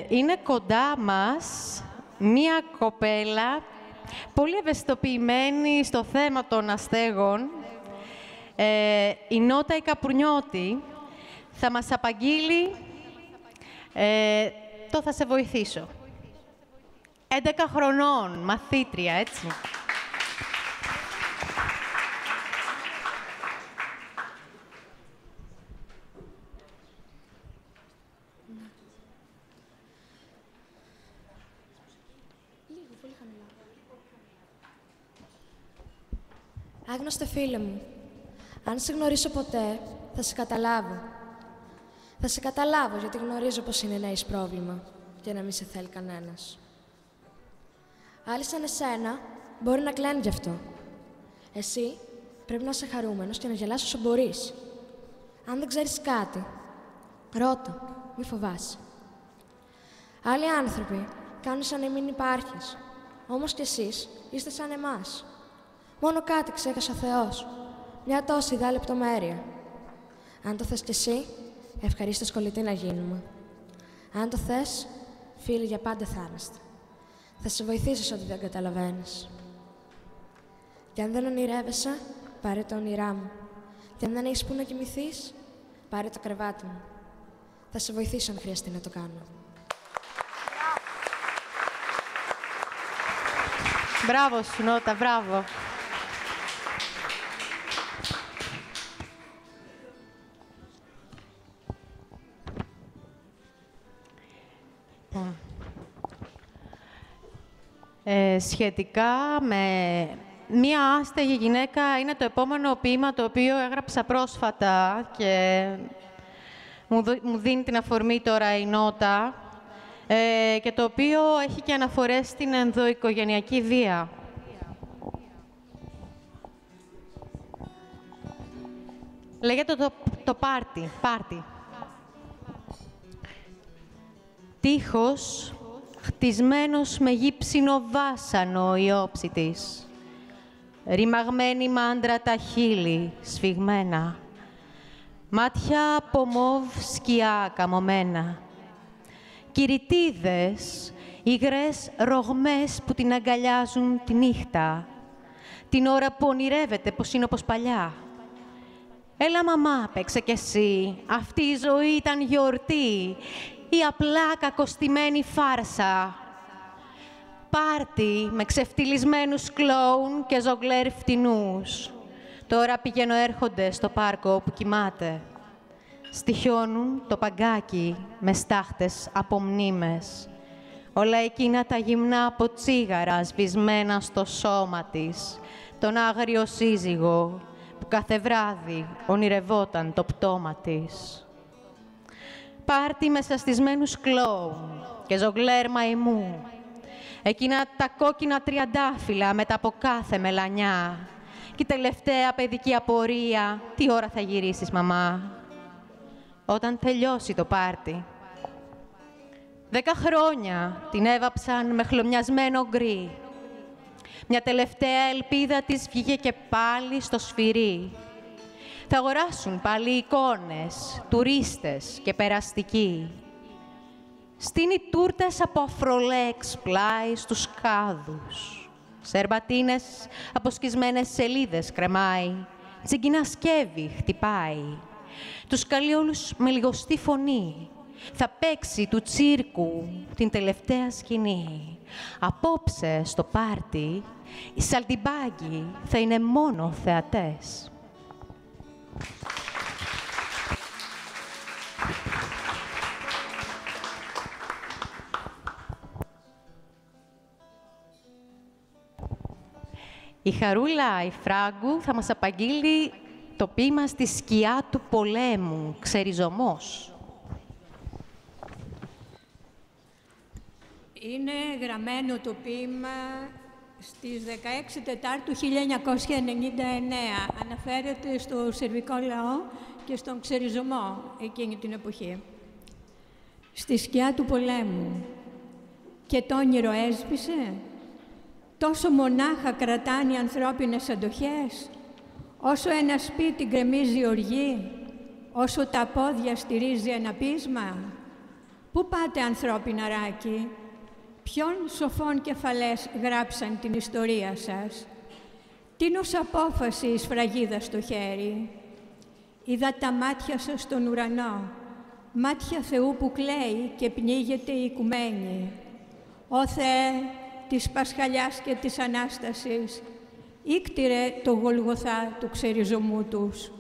Είναι κοντά μας μία κοπέλα πολύ ευαισθητοποιημένη στο θέμα των αστέγων, η Νότα η Καπουρνιώτη, θα μας απαγγείλει το «Θα σε βοηθήσω». 11 χρονών, μαθήτρια, έτσι. Άγνωστε φίλε μου, αν σε γνωρίσω ποτέ, θα σε καταλάβω. Θα σε καταλάβω γιατί γνωρίζω πως είναι να έχεις πρόβλημα και να μην σε θέλει κανένας. Άλλοι σαν εσένα μπορεί να κλαίνουν γι' αυτό. Εσύ πρέπει να είσαι χαρούμενος και να γελάς όσο μπορείς. Αν δεν ξέρεις κάτι, ρώτα, μη φοβάσαι. Άλλοι άνθρωποι κάνουν σαν να μην υπάρχεις. Όμως κι εσείς είστε σαν εμάς. Μόνο κάτι ξέχασε ο Θεός. Μια τόση δα λεπτομέρεια. Αν το θες κι εσύ, ευχαρίστως κολλητή να γίνουμε. Αν το θες, φίλοι για πάντα θα είμαστε. Θα σε βοηθήσεις ό,τι δεν καταλαβαίνεις. Και αν δεν ονειρεύεσαι, πάρε τα όνειρά μου. Και αν δεν έχεις που να κοιμηθείς, πάρε το κρεβάτι μου. Θα σε βοηθήσω αν χρειαστεί να το κάνω. Μπράβο σου, Νότα, μπράβο. Σχετικά με μία άστεγη γυναίκα είναι το επόμενο ποίημα το οποίο έγραψα πρόσφατα και μου δίνει την αφορμή τώρα η Νότα και το οποίο έχει και αναφορές στην ενδοοικογενειακή βία. Λέγεται το πάρτι. Τείχος χτισμένος με γύψινο βάσανο η όψη της. Ρημαγμένη μάντρα τα χείλη, σφιγμένα. Μάτια από μοβ σκιά καμωμένα. Κηρυτίδες, υγρές ρογμές που την αγκαλιάζουν τη νύχτα. Την ώρα που ονειρεύεται πως είναι όπως παλιά. Έλα μαμά, παίξε κι εσύ, αυτή η ζωή ήταν γιορτή ή απλά κακοστημένη φάρσα. Πάρτι με ξεφτυλισμένους κλόουν και ζογκλέρ φτηνούς. Τώρα πηγαίνω έρχονται στο πάρκο που κοιμάται. Στοιχιώνουν το παγκάκι με στάχτες από μνήμες. Όλα εκείνα τα γυμνά από τσίγαρα σβησμένα στο σώμα της. Τον άγριο σύζυγο που κάθε βράδυ ονειρευόταν το πτώμα της. Πάρτι με σαστισμένους κλόουν και ζογκλέρ μαϊμού. Εκείνα τα κόκκινα τριαντάφυλλα μετά από κάθε μελανιά. Και η τελευταία παιδική απορία, τι ώρα θα γυρίσεις, μαμά. Όταν τελειώσει το πάρτι. 10 χρόνια την έβαψαν με χλωμιασμένο γκρι. Μια τελευταία ελπίδα της βγήκε και πάλι στο σφυρί. Θα αγοράσουν πάλι εικόνες, τουρίστες και περαστικοί. Στείνει τούρτες από αφρολέξ πλάι στους κάδους. Σερμπατίνες από σκισμένες σελίδες κρεμάει. Τσιγκινά σκεύη χτυπάει. Τους καλεί όλους με λιγοστή φωνή. Θα παίξει του τσίρκου την τελευταία σκηνή. Απόψε στο πάρτι, οι σαλτιμπάγκοι θα είναι μόνο θεατές. Η Χαρούλα η Φράγκου θα μας απαγγείλει το ποίημα «Στη σκιά του πολέμου», «Ξεριζωμός». Είναι γραμμένο το ποίημα στις 16 Τετάρτου 1999. Αναφέρεται στο σερβικό λαό και στον ξεριζωμό εκείνη την εποχή. Στη σκιά του πολέμου. Και το όνειρο έσβησε. Τόσο μονάχα κρατάνε οι ανθρώπινες αντοχές. Όσο ένα σπίτι γκρεμίζει οργή. Όσο τα πόδια στηρίζει ένα πείσμα. Πού πάτε, ανθρώπινα ράκι? Ποιον σοφών κεφαλές γράψαν την ιστορία σας? Τίνος απόφαση η σφραγίδα στο χέρι. Είδα τα μάτια σας στον ουρανό, μάτια Θεού που κλαίει και πνίγεται η οικουμένη. Ω Θεέ της Πασχαλιάς και της Ανάστασης, ήκτηρε το Γολγοθά του ξεριζωμού τους.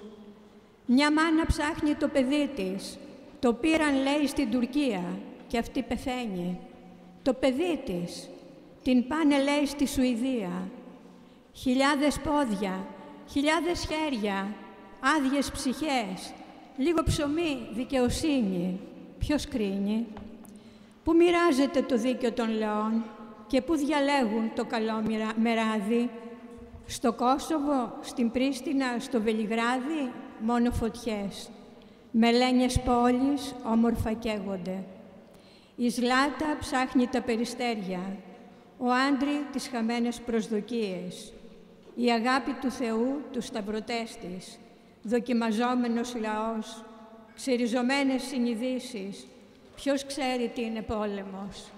Μια μάνα ψάχνει το παιδί της. Το πήραν, λέει, στην Τουρκία και αυτή πεθαίνει. Το παιδί της. Την πάνε, λέει, στη Σουηδία. Χιλιάδες πόδια, χιλιάδες χέρια, άδειες ψυχές, λίγο ψωμί, δικαιοσύνη. Ποιος κρίνει? Πού μοιράζεται το δίκαιο των λαών και πού διαλέγουν το καλό μεράδι? Στο Κόσοβο, στην Πρίστινα, στο Βελιγράδι, μόνο φωτιές. Μελένιες πόλεις όμορφα καίγονται. Η Ζλάτα ψάχνει τα περιστέρια, ο Άντρη τις χαμένες προσδοκίες. Η αγάπη του Θεού τους σταυρωτές της, δοκιμαζόμενος λαός, ξεριζωμένες συνειδήσεις. Ποιος ξέρει τι είναι πόλεμος?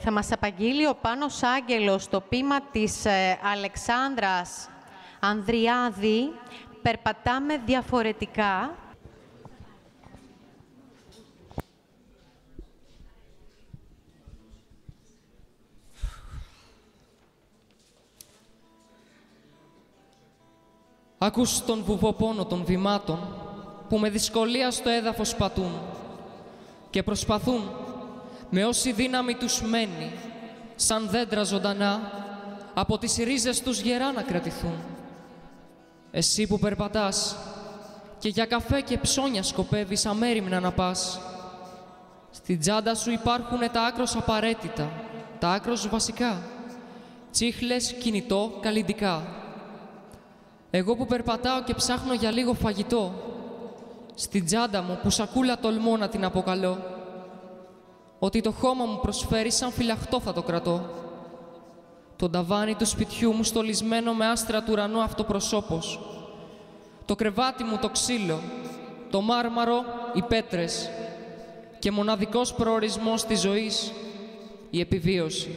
Θα μας απαγγείλει ο Πάνος Άγγελος το ποίημα της Αλεξάνδρας Ανδριάδη, «Περπατάμε διαφορετικά». Άκους τον βουβοπόνο των βημάτων που με δυσκολία στο έδαφος πατούν και προσπαθούν με όση δύναμη τους μένει, σαν δέντρα ζωντανά, από τις ρίζες τους γερά να κρατηθούν. Εσύ που περπατάς και για καφέ και ψώνια σκοπεύεις αμέριμνα να πας, στην τσάντα σου υπάρχουνε τα άκρος απαραίτητα, τα άκρος βασικά, τσίχλες, κινητό, καλλυντικά. Εγώ που περπατάω και ψάχνω για λίγο φαγητό, στην τσάντα μου που σακούλα τολμώ να την αποκαλώ, ότι το χώμα μου προσφέρει σαν φυλαχτό θα το κρατώ. Το ταβάνι του σπιτιού μου στολισμένο με άστρα του ουρανού αυτοπροσώπος. Το κρεβάτι μου το ξύλο, το μάρμαρο οι πέτρες και μοναδικός προορισμός της ζωής η επιβίωση.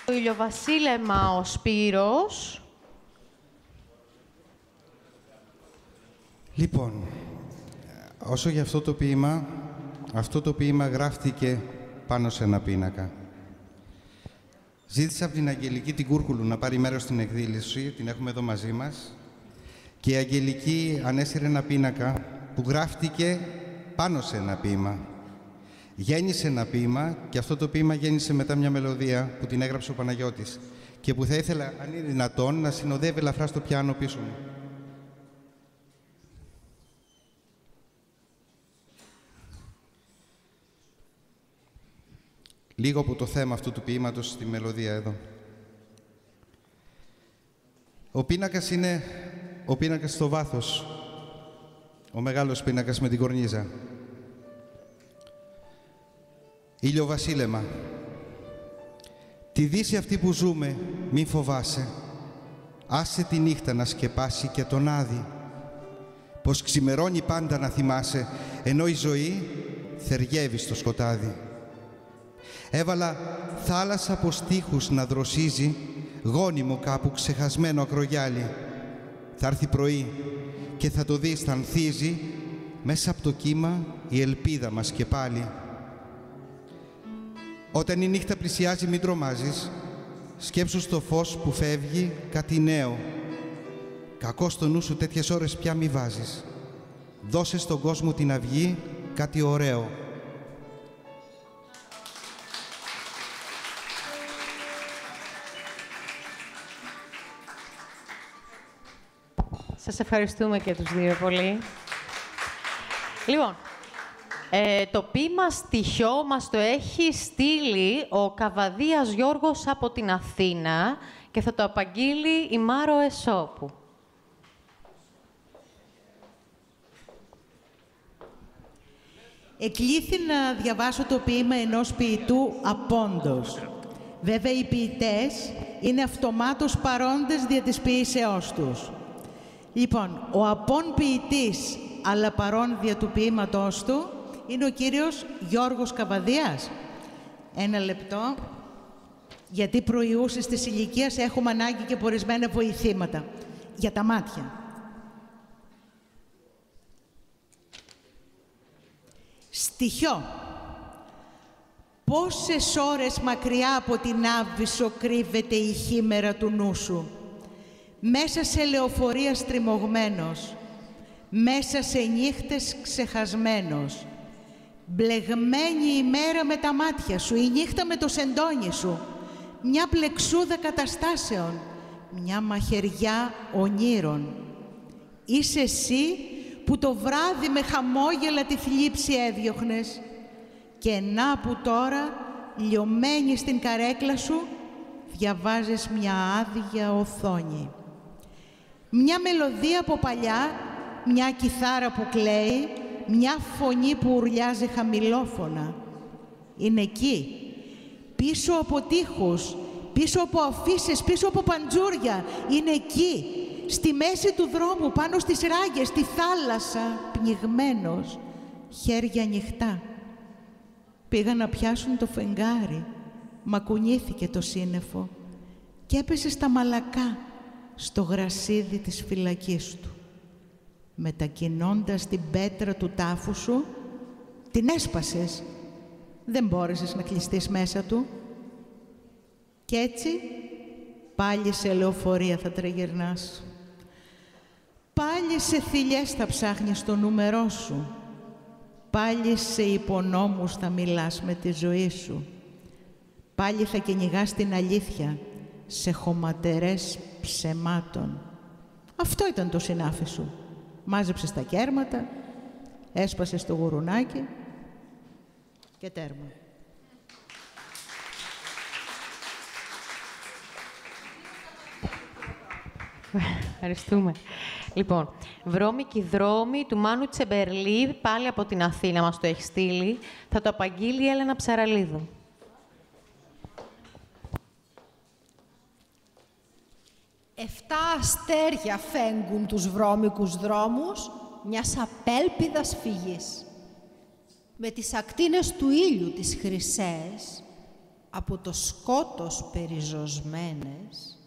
Το ηλιοβασίλεμα ο Σπύρος. Λοιπόν, όσο για αυτό το ποίημα γράφτηκε πάνω σε ένα πίνακα. Ζήτησα από την Αγγελική την Κούρκουλου να πάρει μέρος στην εκδήλωση, την έχουμε εδώ μαζί μας, και η Αγγελική ανέσυρε ένα πίνακα που γράφτηκε πάνω σε ένα ποίημα. Γέννησε ένα ποίημα και αυτό το ποίημα γέννησε μετά μια μελωδία που την έγραψε ο Παναγιώτης και που θα ήθελα, αν είναι δυνατόν, να συνοδεύει ελαφρά στο πιάνο πίσω μου. Λίγο από το θέμα αυτού του ποίηματος στη μελωδία εδώ. Ο πίνακας είναι ο πίνακας στο βάθος, ο μεγάλος πίνακας με την κορνίζα. Ηλιοβασίλεμα. Τη δύση αυτή που ζούμε, μην φοβάσαι. Άσε τη νύχτα να σκεπάσει και τον άδει. Πως ξημερώνει πάντα να θυμάσαι, ενώ η ζωή θεριεύει στο σκοτάδι. Έβαλα θάλασσα από στίχους να δροσίζει, γόνιμο κάπου ξεχασμένο ακρογιάλι. Θα έρθει πρωί και θα το δεις θα ανθίζει, μέσα από το κύμα η ελπίδα μας και πάλι. Όταν η νύχτα πλησιάζει μην τρομάζεις, σκέψου στο φως που φεύγει κάτι νέο. Κακό στο νου σου τέτοιες ώρες πια μη βάζεις. Δώσε στον κόσμο την αυγή κάτι ωραίο. Σας ευχαριστούμε και τους δύο πολύ. Λοιπόν, το ποίημα στοιχειό μας το έχει στείλει ο Καβαδίας Γιώργος από την Αθήνα και θα το απαγγείλει η Μάρο Εσώπου. Εκλήθη να διαβάσω το ποίημα ενός ποιητού απόντος. Βέβαια, οι ποιητές είναι αυτομάτως παρόντες δια της ποιήσεώς τους. Λοιπόν, ο απόν ποιητής, αλλά παρόν δια του ποίηματός του, είναι ο κύριος Γιώργος Καβαδίας. Ένα λεπτό, γιατί προϊούσεις της ηλικίας έχουμε ανάγκη και ορισμένα βοηθήματα. Για τα μάτια. Στοιχείο. Πόσες ώρες μακριά από την Άβυσσο κρύβεται η χήμερα του νου σου. Μέσα σε λεωφορεία στριμωγμένος. Μέσα σε νύχτες ξεχασμένος. Μπλεγμένη η μέρα με τα μάτια σου, η νύχτα με το σεντόνι σου. Μια πλεξούδα καταστάσεων. Μια μαχαιριά ονείρων. Είσαι εσύ που το βράδυ με χαμόγελα τη θλίψη έδιωχνες και να που τώρα, λιωμένη στην καρέκλα σου, διαβάζεις μια άδεια οθόνη. Μια μελωδία από παλιά, μια κιθάρα που κλαίει, μια φωνή που ουρλιάζει χαμηλόφωνα. Είναι εκεί, πίσω από τοίχους, πίσω από αφίσες, πίσω από παντζούρια. Είναι εκεί, στη μέση του δρόμου, πάνω στις ράγες, στη θάλασσα, πνιγμένος, χέρια ανοιχτά. Πήγαν να πιάσουν το φεγγάρι, μα κουνήθηκε το σύννεφο και έπεσε στα μαλακά, στο γρασίδι της φυλακής του. Μετακινώντας την πέτρα του τάφου σου, την έσπασες. Δεν μπόρεσες να κλειστείς μέσα του. Κι έτσι, πάλι σε λεωφορεία θα τριγυρνάς. Πάλι σε θηλιές θα ψάχνεις το νούμερό σου. Πάλι σε υπονόμους θα μιλάς με τη ζωή σου. Πάλι θα κυνηγάς την αλήθεια σε χωματερές ψεμάτων. Αυτό ήταν το συνάφι σου. Μάζεψες τα κέρματα, έσπασες το γουρουνάκι και τέρμα. Ευχαριστούμε. Λοιπόν, «Βρώμικοι δρόμοι» του Μάνου Τσεμπερλίδ, πάλι από την Αθήνα μας το έχει στείλει. Θα το απαγγείλει η Έλενα Ψαραλίδου. Εφτά αστέρια φέγγουν τους βρώμικους δρόμους μιας απέλπιδας φυγής. Με τις ακτίνες του ήλιου τις χρυσές, από το σκότος περιζωσμένες,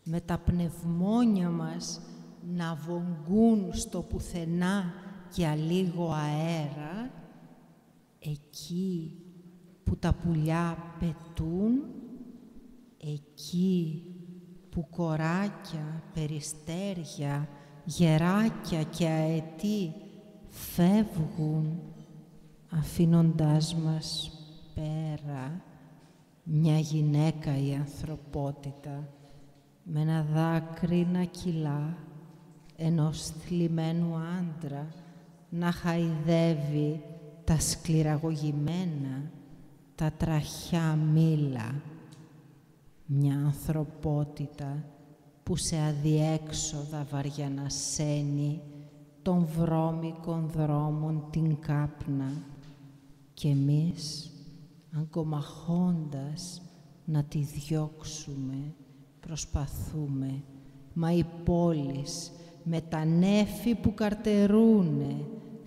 με τα πνευμόνια μας να βογγούν στο πουθενά για λίγο αέρα, εκεί που τα πουλιά πετούν, εκεί που κοράκια, περιστέρια, γεράκια και αετοί φεύγουν, αφήνοντάς μας πέρα, μια γυναίκα η ανθρωπότητα, με ένα δάκρυ να κυλά, ενός θλιμμένου άντρα να χαϊδεύει τα σκληραγωγημένα, τα τραχιά μήλα. Μια ανθρωπότητα που σε αδιέξοδα βαριανασένει των βρώμικων δρόμων την κάπνα και εμείς, αγκομαχώντας να τη διώξουμε, προσπαθούμε, μα οι πόλεις με τα νέφη που καρτερούνε,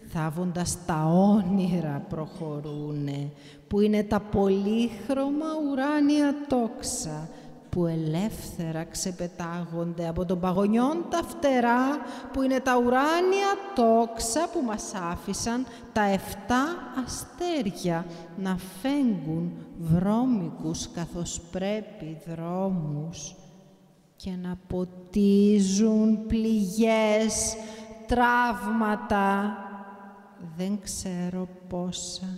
θάβοντας τα όνειρα προχωρούνε, που είναι τα πολύχρωμα ουράνια τόξα, που ελεύθερα ξεπετάγονται από των παγωνιών τα φτερά, που είναι τα ουράνια τόξα που μας άφησαν τα 7 αστέρια να φέγγουν βρώμικους καθώς πρέπει δρόμους και να ποτίζουν πληγές, τραύματα, δεν ξέρω πόσα.